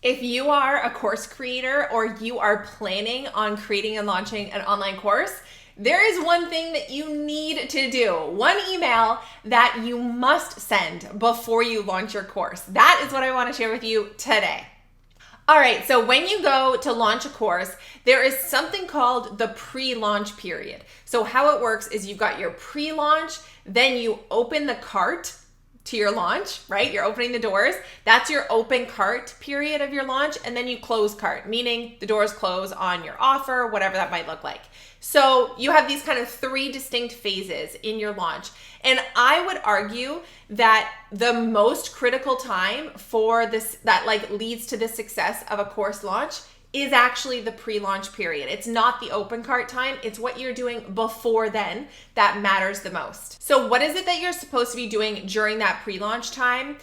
If you are a course creator or you are planning on creating and launching an online course, there is one thing that you need to do, one email that you must send before you launch your course. That is what I want to share with you today. All right, so when you go to launch a course, there is something called the pre-launch period. So how it works is you've got your pre-launch, then you open the cart to your launch, right? You're opening the doors. That's your open cart period of your launch. And then you close cart, meaning the doors close on your offer, whatever that might look like. So you have these kind of three distinct phases in your launch. And I would argue that the most critical time for this, that like leads to the success of a course launch, is actually the pre-launch period. It's not the open cart time. It's what you're doing before then that matters the most. So what is it that you're supposed to be doing during that pre-launch time?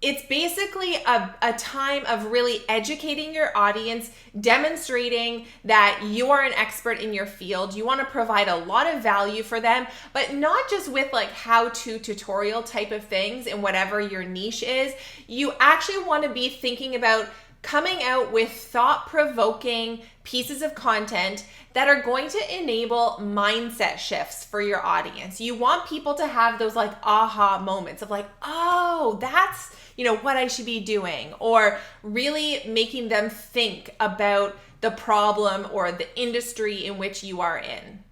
It's basically a time of really educating your audience, demonstrating that you are an expert in your field. You want to provide a lot of value for them, but not just with like how-to tutorial type of things in whatever your niche is. You actually want to be thinking about coming out with thought-provoking pieces of content that are going to enable mindset shifts for your audience. You want people to have those like aha moments of like, oh, that's, what I should be doing, or really making them think about the problem or the industry in which you are in.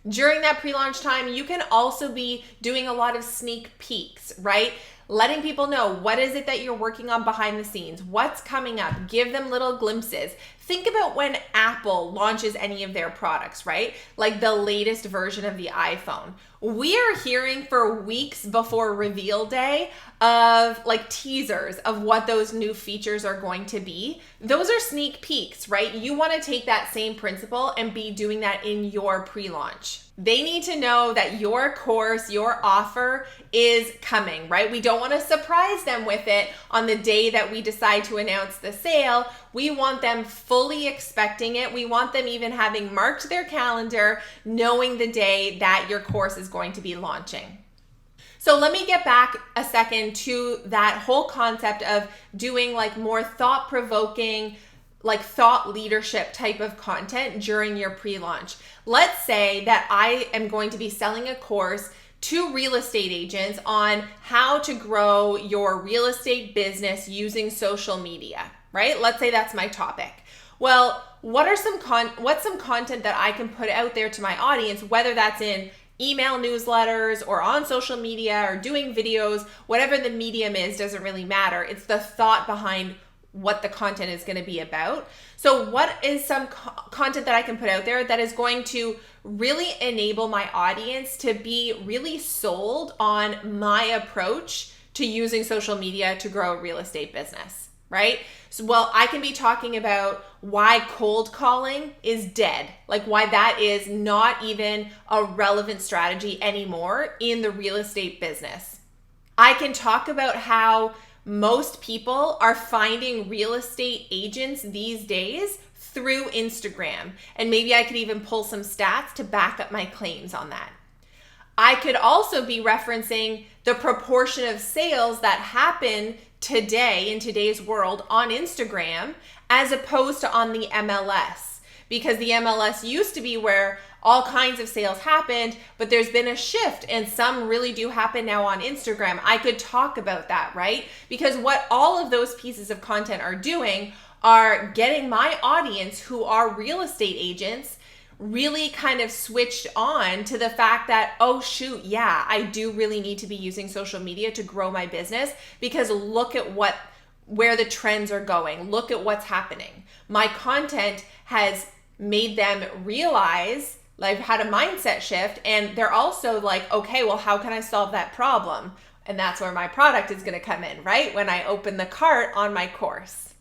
During that pre-launch time, you can also be doing a lot of sneak peeks, right? Letting people know what is it that you're working on behind the scenes, what's coming up, give them little glimpses. Think about when Apple launches any of their products, right? Like the latest version of the iPhone. We are hearing for weeks before reveal day of like teasers of what those new features are going to be. Those are sneak peeks, right? You want to take that same principle and be doing that in your pre-launch. They need to know that your course, your offer is coming, right? We don't want to surprise them with it on the day that we decide to announce the sale. We want them fully expecting it. We want them even having marked their calendar, knowing the day that your course is going to be launching. So let me get back a second to that whole concept of doing like more thought-provoking, like thought leadership type of content during your pre-launch. Let's say that I am going to be selling a course to real estate agents on how to grow your real estate business using social media, right? Let's say that's my topic. Well, what's some content that I can put out there to my audience, whether that's in email newsletters or on social media or doing videos, whatever the medium is, doesn't really matter. It's the thought behind what the content is going to be about. So what is some content that I can put out there that is going to really enable my audience to be really sold on my approach to using social media to grow a real estate business, right? So, well, I can be talking about why cold calling is dead, like why that is not even a relevant strategy anymore in the real estate business. I can talk about how most people are finding real estate agents these days through Instagram. And maybe I could even pull some stats to back up my claims on that. I could also be referencing the proportion of sales that happen today in today's world on Instagram as opposed to on the MLS. Because the MLS used to be where all kinds of sales happened, but there's been a shift and some really do happen now on Instagram. I could talk about that, right? Because what all of those pieces of content are doing are getting my audience, who are real estate agents, really kind of switched on to the fact that, oh shoot, yeah, I do really need to be using social media to grow my business, because look at where the trends are going. Look at what's happening. My content has made them realize, like, had a mindset shift, and they're also like, okay, well, how can I solve that problem? And that's where my product is going to come in, right? When I open the cart on my course.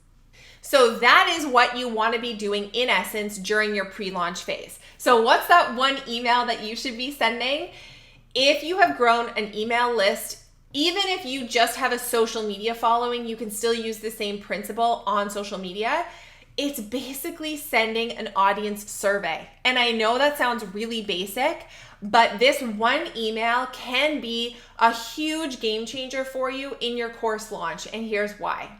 So that is what you want to be doing in essence during your pre-launch phase. So what's that one email that you should be sending? If you have grown an email list, even if you just have a social media following, you can still use the same principle on social media. It's basically sending an audience survey. And I know that sounds really basic, but this one email can be a huge game changer for you in your course launch. And here's why.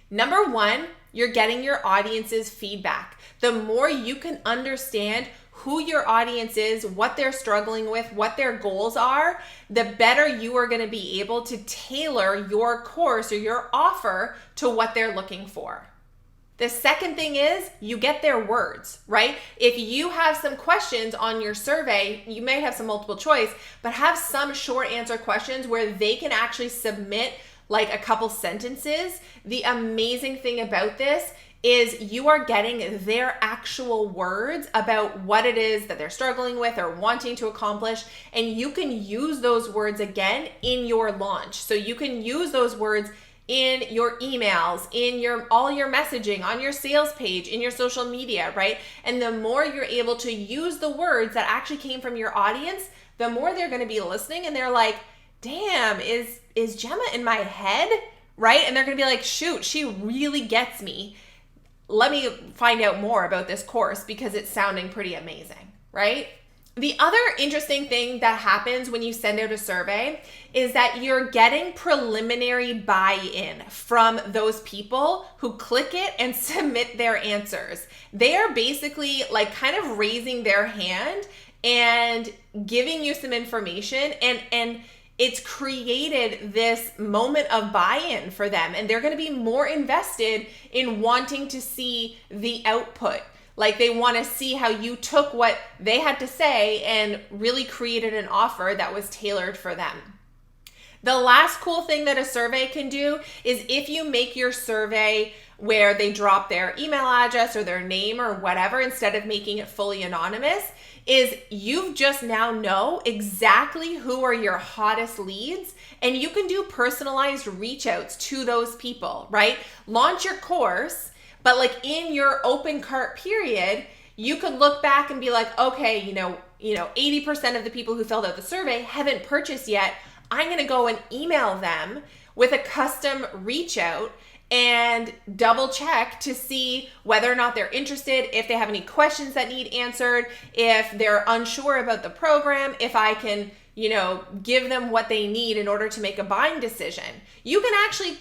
Number one, you're getting your audience's feedback. The more you can understand who your audience is, what they're struggling with, what their goals are, the better you are going to be able to tailor your course or your offer to what they're looking for. The second thing is you get their words, right? If you have some questions on your survey, you may have some multiple choice, but have some short answer questions where they can actually submit like a couple sentences. The amazing thing about this is you are getting their actual words about what it is that they're struggling with or wanting to accomplish, and you can use those words again in your launch. So you can use those words in your emails, in all your messaging, on your sales page, in your social media, right? And the more you're able to use the words that actually came from your audience, the more they're going to be listening, and they're like, damn, is Gemma in my head, right? And they're going to be like, shoot, she really gets me. Let me find out more about this course because it's sounding pretty amazing, right? The other interesting thing that happens when you send out a survey is that you're getting preliminary buy-in from those people who click it and submit their answers. They are basically like kind of raising their hand and giving you some information, and it's created this moment of buy-in for them, and they're going to be more invested in wanting to see the output. Like they want to see how you took what they had to say and really created an offer that was tailored for them. The last cool thing that a survey can do is if you make your survey where they drop their email address or their name or whatever, instead of making it fully anonymous, is you've just now know exactly who are your hottest leads, and you can do personalized reach outs to those people, right? Launch your course, but like in your open cart period, you could look back and be like, okay, 80% of the people who filled out the survey haven't purchased yet. I'm going to go and email them with a custom reach out and double check to see whether or not they're interested, if they have any questions that need answered, if they're unsure about the program, if I can, give them what they need in order to make a buying decision. You can actually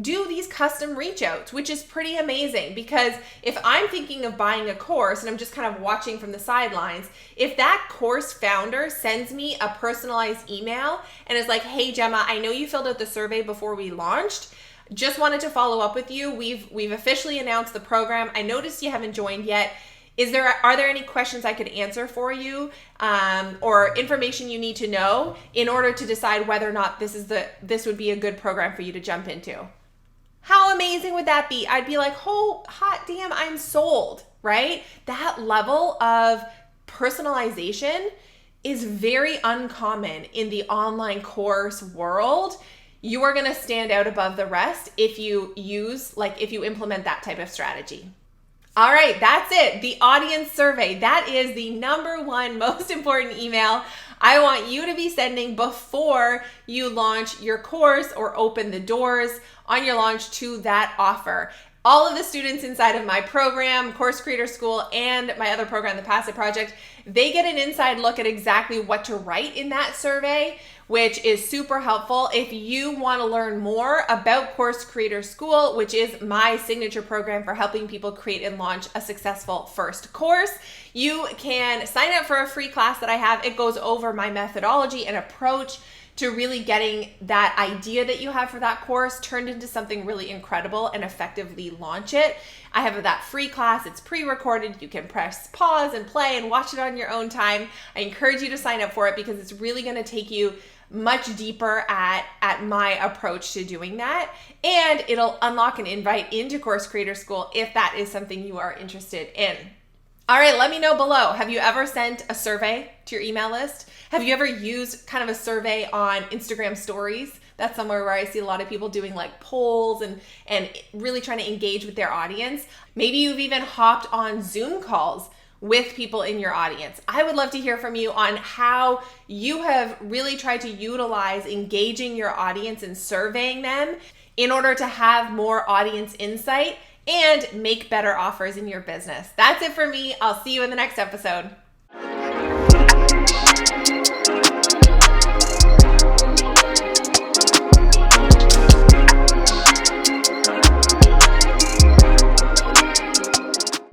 do these custom reach outs, which is pretty amazing, because if I'm thinking of buying a course and I'm just kind of watching from the sidelines, if that course founder sends me a personalized email and is like, hey Gemma, I know you filled out the survey before we launched, just wanted to follow up with you. We've officially announced the program. I noticed you haven't joined yet. Are there any questions I could answer for you, or information you need to know in order to decide whether or not this would be a good program for you to jump into? How amazing would that be? I'd be like, oh, hot damn, I'm sold, right? That level of personalization is very uncommon in the online course world. You are going to stand out above the rest if you implement that type of strategy. All right, that's it. The audience survey. That is the number one most important email I want you to be sending before you launch your course or open the doors on your launch to that offer. All of the students inside of my program, Course Creator School, and my other program, the Passive Project, they get an inside look at exactly what to write in that survey, which is super helpful. If you want to learn more about Course Creator School, which is my signature program for helping people create and launch a successful first course, you can sign up for a free class that I have. It goes over my methodology and approach to really getting that idea that you have for that course turned into something really incredible and effectively launch it. I have that free class. It's pre-recorded. You can press pause and play and watch it on your own time. I encourage you to sign up for it because it's really going to take you much deeper at my approach to doing that. And it'll unlock an invite into Course Creator School if that is something you are interested in. All right, let me know below. Have you ever sent a survey to your email list? Have you ever used kind of a survey on Instagram stories? That's somewhere where I see a lot of people doing like polls and really trying to engage with their audience. Maybe you've even hopped on Zoom calls with people in your audience. I would love to hear from you on how you have really tried to utilize engaging your audience and surveying them in order to have more audience insight and make better offers in your business. That's it for me. I'll see you in the next episode.